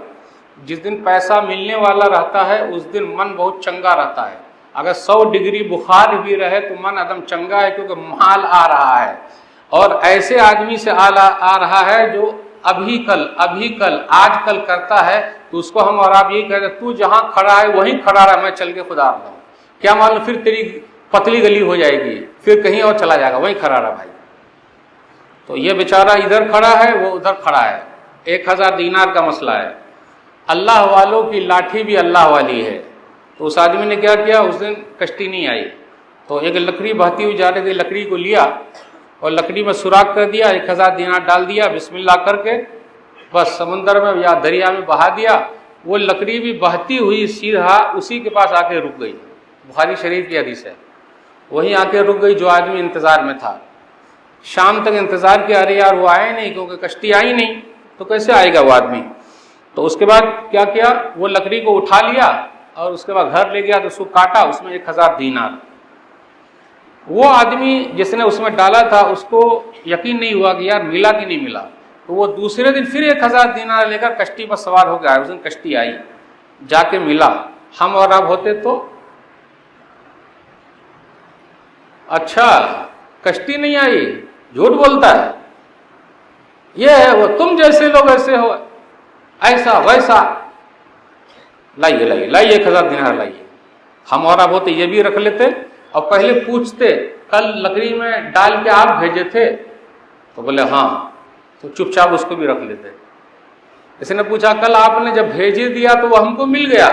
جس دن پیسہ ملنے والا رہتا ہے اس دن من بہت چنگا رہتا ہے. اگر 100 ڈگری بخار بھی رہے تو من عدم چنگا ہے, کیونکہ مال آ رہا ہے. اور ایسے آدمی سے آ رہا ہے جو ابھی کل آج کل کرتا ہے, تو اس کو ہم اور آپ یہی کہتے ہیں, تو جہاں کھڑا ہے وہیں کھڑا رہا, میں چل کے خدا رہا ہوں. کیا معلوم پھر تیری پتلی گلی ہو جائے گی, پھر کہیں اور چلا جائے گا, وہیں کھڑا رہا بھائی. تو یہ بیچارہ ادھر کھڑا ہے, وہ ادھر کھڑا ہے. 1000 دینار کا مسئلہ ہے. اللہ والوں کی لاٹھی بھی اللہ والی ہے. تو اس آدمی نے کیا کیا, اس دن کشتی نہیں آئی تو ایک لکڑی بہتی ہوئی جا رہی تھی, لکڑی کو لیا اور لکڑی میں سوراخ کر دیا, 1000 دینار ڈال دیا, بسم اللہ کر کے بس سمندر میں یا دریا میں بہا دیا. وہ لکڑی بھی بہتی ہوئی سیدھا اسی کے پاس آ کے رک گئی. بخاری شریف کی حدیث ہے. وہیں آ کے رک گئی جو آدمی انتظار میں تھا. شام تک انتظار کیا, ارے یار وہ آئے نہیں, کیونکہ کشتی آئی نہیں تو کیسے آئے گا وہ آدمی. تو اس کے بعد کیا کیا, وہ لکڑی کو اٹھا لیا اور اس کے بعد گھر لے گیا تو اس کو کاٹا, اس میں 1000 دینار. وہ آدمی جس نے اس میں ڈالا تھا اس کو یقین نہیں ہوا کہ یار ملا کہ نہیں ملا. تو وہ دوسرے دن پھر 1000 دینار لے کر کشتی پر سوار ہو گیا. اس دن کشتی آئی, جا کے ملا. ہم اور اب ہوتے تو اچھا کشتی نہیں آئی, جھوٹ بولتا ہے, یہ ہے وہ, تم جیسے لوگ ایسے ہو, ایسا ویسا. لائیے 1000 دینار لائیے. ہم اور اب ہوتے یہ بھی رکھ لیتے اور پہلے پوچھتے, کل لکڑی میں ڈال کے آپ بھیجے تھے؟ تو بولے ہاں, تو چپ چاپ اس کو بھی رکھ لیتے. اس نے پوچھا کل آپ نے جب بھیجے دیا تو وہ ہم کو مل گیا,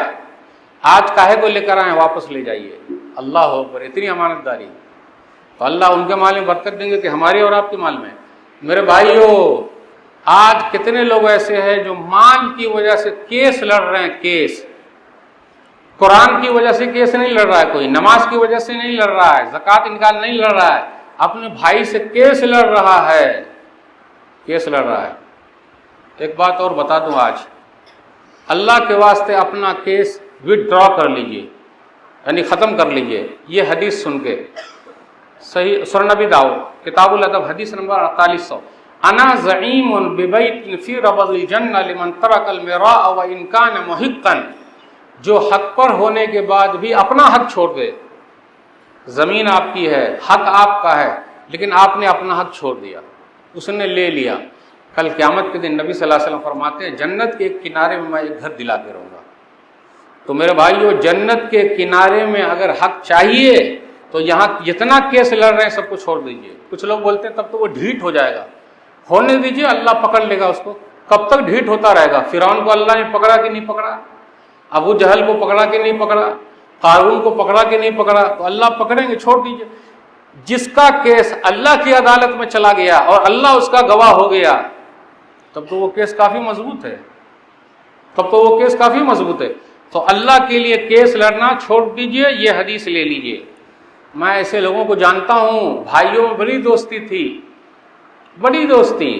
آج کاہے کو لے کر آئے, واپس لے جائیے. اللہ اکبر, اتنی امانت داری. تو اللہ ان کے مال میں برکت دیں گے کہ ہمارے اور آپ کے مال میں. میرے بھائیو, آج کتنے لوگ ایسے ہیں جو مال کی وجہ سے کیس لڑ رہے ہیں. کیس قرآن کی وجہ سے کیس نہیں لڑ رہا ہے کوئی, نماز کی وجہ سے نہیں لڑ رہا ہے, زکوٰۃ نکال نہیں لڑ رہا ہے, اپنے بھائی سے کیس لڑ رہا ہے, کیس لڑ رہا ہے. ایک بات اور بتا دوں, آج اللہ کے واسطے اپنا کیس وڈرا کر لیجئے, یعنی ختم کر لیجئے. یہ حدیث سن کے صحیح سنن نبی داؤد کتاب الادب حدیث نمبر 4800. انا زعیم ببیت فی ربض الجنہ لمن ترک المراء وان کان محقا. جو حق پر ہونے کے بعد بھی اپنا حق چھوڑ دے. زمین آپ کی ہے, حق آپ کا ہے, لیکن آپ نے اپنا حق چھوڑ دیا, اس نے لے لیا. کل قیامت کے دن نبی صلی اللہ علیہ وسلم فرماتے ہیں جنت کے ایک کنارے میں ایک گھر دلا کے رہوں گا. تو میرے بھائیو, جنت کے کنارے میں اگر حق چاہیے تو یہاں جتنا کیس لڑ رہے ہیں سب کو چھوڑ دیجئے. کچھ لوگ بولتے ہیں تب تو وہ ڈھیٹ ہو جائے گا. ہونے دیجئے, اللہ پکڑ لے گا اس کو. کب تک ڈھیٹ ہوتا رہے گا؟ فرعون کو اللہ نے پکڑا کہ نہیں پکڑا؟ ابو جہل کو پکڑا کہ نہیں پکڑا؟ قارون کو پکڑا کہ نہیں پکڑا؟ تو اللہ پکڑیں گے, چھوڑ دیجئے. جس کا کیس اللہ کی عدالت میں چلا گیا اور اللہ اس کا گواہ ہو گیا, تب تو وہ کیس کافی مضبوط ہے، تب تو وہ کیس کافی مضبوط ہے۔ تو اللہ کے لیے کیس لڑنا چھوڑ دیجئے، یہ حدیث لے لیجئے۔ میں ایسے لوگوں کو جانتا ہوں، بھائیوں میں بڑی دوستی تھی، بڑی دوستی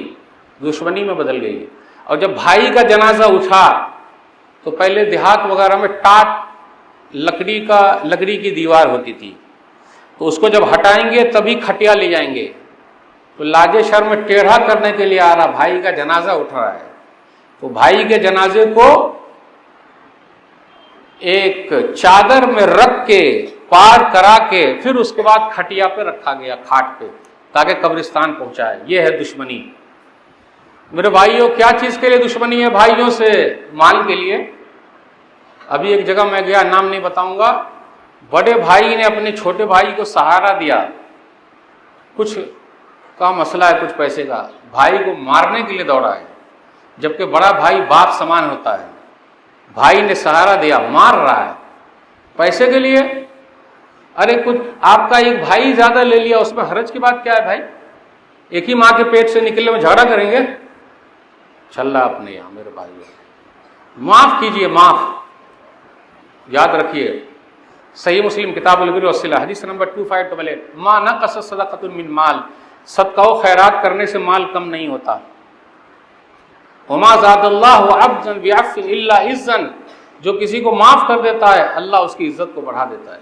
دشمنی میں بدل گئی، اور جب بھائی کا جنازہ اٹھا تو پہلے دیہات وغیرہ میں ٹاٹ لکڑی کی دیوار ہوتی تھی، تو اس کو جب ہٹائیں گے تبھی کھٹیا لے جائیں گے، تو لاجے شرم میں ٹیڑھا کرنے کے لیے آ رہا، بھائی کا جنازہ اٹھ رہا ہے، تو بھائی کے جنازے کو ایک چادر میں رکھ کے پار کرا کے پھر اس کے بعد کھٹیا پہ رکھا گیا، کھاٹ پہ، تاکہ قبرستان پہنچائے۔ یہ ہے دشمنی۔ میرے بھائیوں، کیا چیز کے لیے دشمنی ہے بھائیوں سے؟ مال کے لیے۔ ابھی ایک جگہ میں گیا، نام نہیں بتاؤں گا، بڑے بھائی نے اپنے چھوٹے بھائی کو سہارا دیا، کچھ کا مسئلہ ہے، کچھ پیسے کا، بھائی کو مارنے کے لیے دوڑا ہے، جبکہ بڑا بھائی باپ سمان ہوتا ہے، بھائی نے سہارا دیا، مار رہا ہے پیسے کے لیے۔ ارے کچھ آپ کا ایک بھائی زیادہ لے لیا، اس میں حرج کی بات کیا ہے بھائی؟ ایک ہی ماں کے پیٹ سے نکلنے میں جھگڑا کریں گے؟ چل رہا اپنے یہاں میرے بھائی، معاف کیجئے، معاف، یاد رکھیے۔ صحیح مسلم کتاب البر والصلہ حدیث نمبر 2588، ما نقص صدقۃ من مال، صدقہ و خیرات کرنے سے مال کم نہیں ہوتا۔ وما زاد اللہ عبدا بعفو الا عزا، جو کسی کو معاف کر دیتا ہے اللہ اس کی عزت کو بڑھا دیتا ہے۔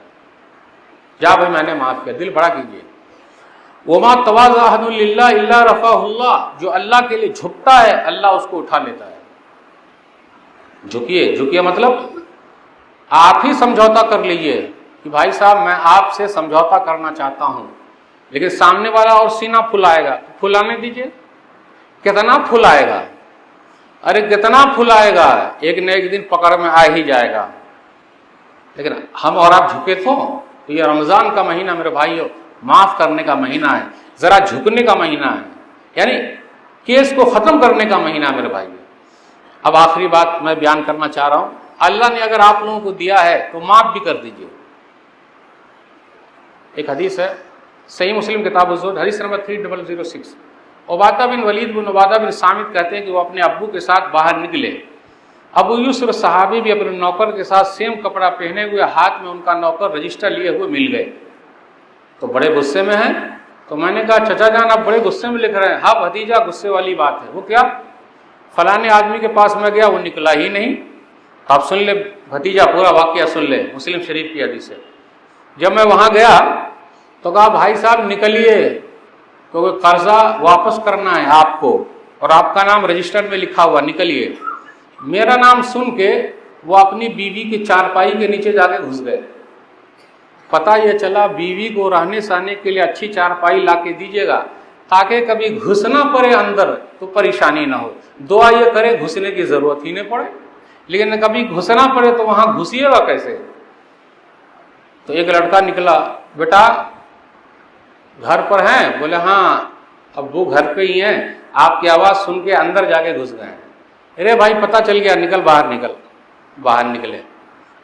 جا بھائی میں نے معاف کیا، دل بڑا کیجئے۔ وما تواضع احد للہ الا رفعہ اللہ، جو اللہ کے لیے جھکتا ہے اللہ اس کو اٹھا لیتا ہے۔ جھکیے مطلب آپ ہی سمجھوتا کر لیجئے کہ بھائی صاحب میں آپ سے سمجھوتا کرنا چاہتا ہوں، لیکن سامنے والا اور سینہ پھلائے گا، پھلانے دیجئے۔ کتنا پھلائے گا؟ ارے کتنا پھلائے گا، ایک نہ ایک دن پکڑ میں آ ہی جائے گا۔ لیکن ہم اور آپ جھکے تو یہ رمضان کا مہینہ میرے بھائیوں معاف کرنے کا مہینہ ہے، ذرا جھکنے کا مہینہ ہے، یعنی کیس کو ختم کرنے کا مہینہ ہے میرے بھائیوں۔ اب آخری بات میں بیان کرنا چاہ رہا ہوں، اللہ نے اگر آپ لوگوں کو دیا ہے تو معاف بھی کر دیجئے۔ ایک حدیث ہے صحیح مسلم کتاب الزہد حدیث نمبر 3006، عبادہ بن ولید بن عبادہ بن صامت کہتے ہیں کہ وہ اپنے ابو کے ساتھ باہر نکلے، ابو یوسف صحابی بھی اپنے نوکر کے ساتھ سیم کپڑا پہنے ہوئے، ہاتھ میں ان کا نوکر رجسٹر لیے ہوئے مل گئے، تو بڑے غصے میں ہیں۔ تو میں نے کہا چچا جان آپ بڑے غصے میں لکھ رہے ہیں؟ ہاں بھتیجا غصے والی بات ہے۔ وہ کیا؟ فلانے آدمی کے پاس میں گیا، وہ نکلا ہی نہیں۔ آپ سن لے بھتیجا، پورا واقعہ سن لے، مسلم شریف کی حدیث ہے۔ جب میں وہاں گیا تو کہا بھائی صاحب نکلیے، کیونکہ قرضہ واپس کرنا ہے آپ کو، اور آپ کا نام رجسٹر میں لکھا ہوا، نکلیے۔ میرا نام سن کے وہ اپنی بیوی کی چارپائی کے نیچے جا کے گھس گئے۔ پتہ یہ چلا بیوی کو رہنے سہنے کے لیے اچھی چارپائی لا کے دیجیے گا، تاکہ کبھی گھسنا پڑے اندر تو پریشانی نہ ہو۔ دعا یہ کرے گھسنے کی ضرورت ہی نہیں پڑے، لیکن کبھی گھسنا پڑے تو وہاں گھسیے گا کیسے؟ تو ایک لڑکا نکلا، بیٹا گھر پر ہیں؟ بولے ہاں ابو گھر پہ ہی ہیں، آپ کی آواز سن کے اندر جا کے گھس گئے ہیں۔ ارے بھائی پتہ چل گیا، نکل باہر، نکل باہر نکلے۔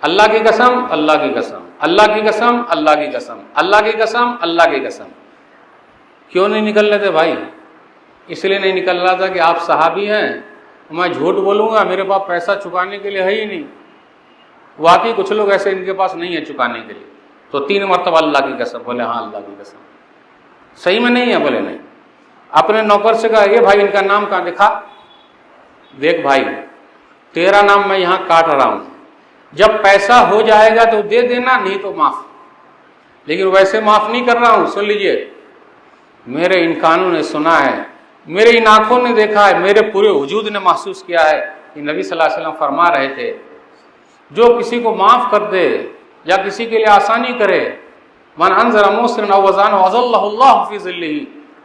اللہ کی قسم، اللہ کی قسم، اللہ کی قسم، اللہ کی قسم، اللہ کی قسم، اللہ کی قسم۔ کیوں نہیں نکل رہے تھے بھائی؟ اس لیے نہیں نکل رہا تھا کہ آپ صحابی ہیں، میں جھوٹ بولوں گا میرے پاس پیسہ چکانے کے لیے ہے ہی نہیں۔ واقعی کچھ لوگ ایسے ان کے پاس نہیں ہے چکانے کے لیے، تو 3 مرتبہ اللہ کی قسم بولے، ہاں اللہ کی قسم۔ صحیح میں نہیں ہے؟ بولے نہیں۔ اپنے نوکر سے کہا یہ بھائی ان کا نام کہاں؟ دکھا، دیکھ بھائی تیرا نام میں یہاں کاٹ رہا ہوں، جب پیسہ ہو جائے گا تو دے دینا، نہیں تو معاف، لیکن ویسے معاف نہیں کر رہا ہوں۔ سن لیجئے، میرے ان کانوں نے سنا ہے، میرے ان آنکھوں نے دیکھا ہے، میرے پورے وجود نے محسوس کیا ہے کہ نبی صلی اللہ علیہ وسلم فرما رہے تھے جو کسی کو معاف کر دے یا کسی کے لیے آسانی کرے، من انذر موسرا او وزان وظلہ اللہ فی ظلہ،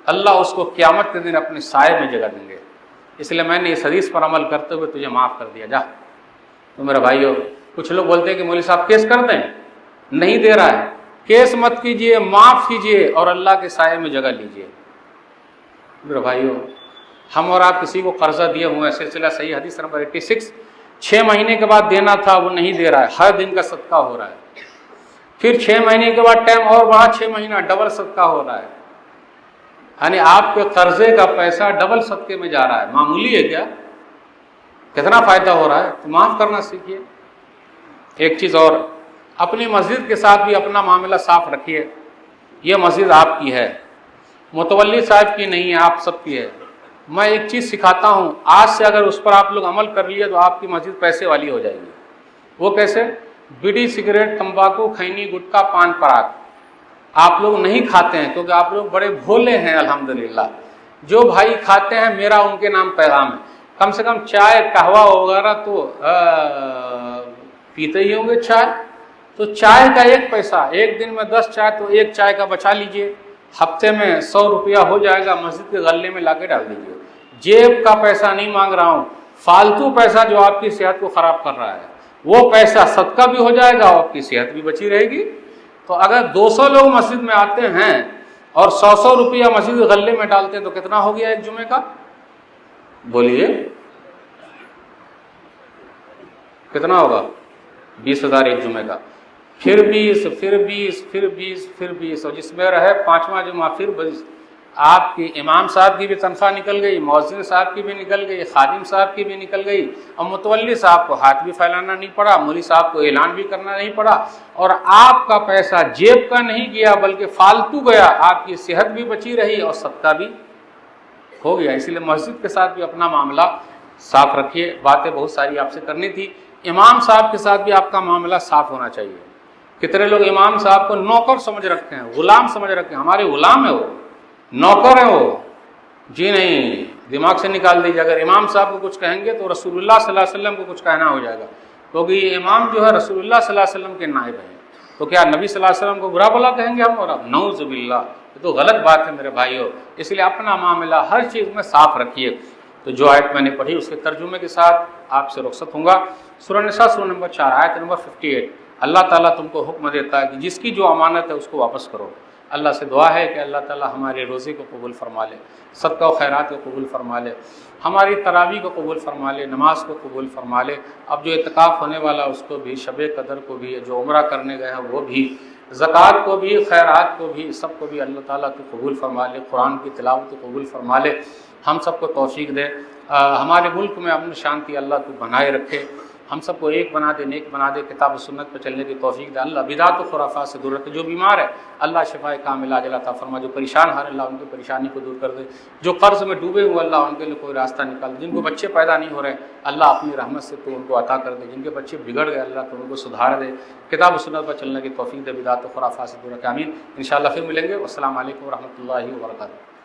اللہ اس کو قیامت کے دن اپنے سائے میں جگہ دیں گے۔ اس لیے میں نے اس حدیث پر عمل کرتے ہوئے تجھے معاف کر دیا، جا۔ تو میرے بھائیو، کچھ لوگ بولتے ہیں کہ مولوی صاحب کیس کر دیں، نہیں دے رہا ہے، کیس مت کیجئے، معاف کیجئے اور اللہ کے سائے میں جگہ لیجئے۔ میرے بھائیو، ہم اور آپ کسی کو قرضہ دیے ہوئے ہیں، سلسلہ صحیح حدیث نمبر 86، 6 مہینے کے بعد دینا تھا وہ نہیں دے رہا ہے، ہر دن کا صدقہ ہو رہا ہے، پھر 6 مہینے کے بعد ٹائم اور بڑھا، 6 مہینہ ڈبل صدقہ ہو رہا ہے۔ یعنی آپ کے قرضے کا پیسہ ڈبل صدقے میں جا رہا ہے، معمولی ہے کیا؟ کتنا فائدہ ہو رہا ہے، تو معاف کرنا سیکھیے۔ ایک چیز اور، اپنی مسجد کے ساتھ بھی اپنا معاملہ صاف رکھیے۔ یہ مسجد آپ کی ہے، متولی صاحب کی نہیں ہے، آپ سب کی ہے۔ میں ایک چیز سکھاتا ہوں، آج سے اگر اس پر آپ لوگ عمل کر لیے تو آپ کی مسجد پیسے والی ہو جائے گی۔ وہ کیسے؟ بیڑی، سگریٹ، تمباکو، کھینی، گٹکا، پان پراگ آپ لوگ نہیں کھاتے ہیں کیونکہ آپ لوگ بڑے بھولے ہیں الحمدللہ۔ جو بھائی کھاتے ہیں، میرا ان کے نام پیغام ہے، کم سے کم چائے، قہوہ وغیرہ تو پیتے ہی ہوں گے چائے، تو چائے کا 1 پیسہ، ایک دن میں 10 چائے تو 1 چائے کا بچا لیجئے، ہفتے میں 100 روپیہ ہو جائے گا، مسجد کے غلے میں لا کے ڈال دیجئے۔ جیب کا پیسہ نہیں مانگ رہا ہوں، فالتو پیسہ جو آپ کی صحت کو خراب کر رہا ہے، وہ پیسہ صدقہ بھی ہو جائے گا اور آپ کی صحت بھی بچی رہے گی۔ تو اگر 200 لوگ مسجد میں آتے ہیں اور 100 روپیہ مسجد کے غلے میں ڈالتے ہیں تو کتنا ہو گیا ایک جمعے کا؟ بولیے کتنا ہوگا؟ 20,000 ایک جمعے کا، پھر 20، پھر 20، پھر 20، پھر 20، اور جس میں رہے 5واں جمعہ پھر 20۔ آپ کی امام صاحب کی بھی تنخواہ نکل گئی، مؤذن صاحب کی بھی نکل گئی، خادم صاحب کی بھی نکل گئی، اور متولی صاحب کو ہاتھ بھی پھیلانا نہیں پڑا، مولوی صاحب کو اعلان بھی کرنا نہیں پڑا، اور آپ کا پیسہ جیب کا نہیں گیا بلکہ فالتو گیا، آپ کی صحت بھی بچی رہی اور صدقہ بھی ہو گیا۔ اسی لیے مسجد کے ساتھ بھی اپنا معاملہ صاف رکھیے۔ باتیں بہت ساری آپ سے کرنی تھی۔ امام صاحب کے ساتھ بھی آپ کا معاملہ صاف ہونا چاہیے۔ کتنے لوگ امام صاحب کو نوکر سمجھ رکھتے ہیں، غلام سمجھ رکھتے ہیں، ہمارے غلام ہیں وہ، نوکر ہیں وہ، جی نہیں، دماغ سے نکال دیجیے۔ اگر امام صاحب کو کچھ کہیں گے تو رسول اللہ صلی اللہ علیہ وسلم کو کچھ کہنا ہو جائے گا، کیونکہ یہ امام جو ہے رسول اللہ صلی اللہ علیہ وسلم کے نائب ہیں، تو کیا نبی صلی اللہ علیہ وسلم کو برا بھلا کہیں گے ہم؟ اور نعوذ باللہ، یہ تو غلط بات ہے میرے بھائیوں۔ اس لیے اپنا معاملہ ہر چیز میں صاف رکھیے۔ تو جو آیت میں نے پڑھی اس کے ترجمے کے ساتھ آپ سے رخصت ہوں گا۔ سورہ نساء سورہ نمبر 4 آیت نمبر 58۔ اللہ تعالیٰ تم کو حکم دیتا ہے کہ جس کی جو امانت ہے اس کو واپس کرو۔ اللہ سے دعا ہے کہ اللہ تعالیٰ ہمارے روزے کو قبول فرما لے، صدقہ و خیرات کو قبول فرما لے، ہماری تراویح کو قبول فرما لے، نماز کو قبول فرما لے۔ اب جو اعتکاف ہونے والا اس کو بھی، شب قدر کو بھی، جو عمرہ کرنے گئے ہیں وہ بھی، زکوٰۃ کو بھی، خیرات کو بھی، سب کو بھی اللہ تعالیٰ تو قبول فرما لے، قرآن کی تلاوت کو قبول فرما لے، ہم سب کو توفیق دے۔ ہمارے ملک میں امن شانتی اللہ تو بنائے رکھے، ہم سب کو ایک بنا دے، نیک بنا دے، کتاب و سنت پہ چلنے کی توفیق دے۔ اللہ بدعت و خرافات سے دور رکھے۔ جو بیمار ہے اللہ شفائے کاملہ عاجلہ عطا فرما، جو پریشان ہے اللہ ان کی پریشانی کو دور کر دے، جو قرض میں ڈوبے ہوئے اللہ ان کے لیے کوئی راستہ نکال دے، جن کو بچے پیدا نہیں ہو رہے اللہ اپنی رحمت سے تو ان کو عطا کر دے، جن کے بچے بگڑ گئے اللہ تو ان کو سدھار دے، کتاب و سنت پر چلنے کی توفیق دے، بدعت و خرافات سے دور رکھے۔ آمین۔ انشاءاللہ پھر ملیں گے۔ والسلام علیکم ورحمۃ اللہ وبرکاتہ۔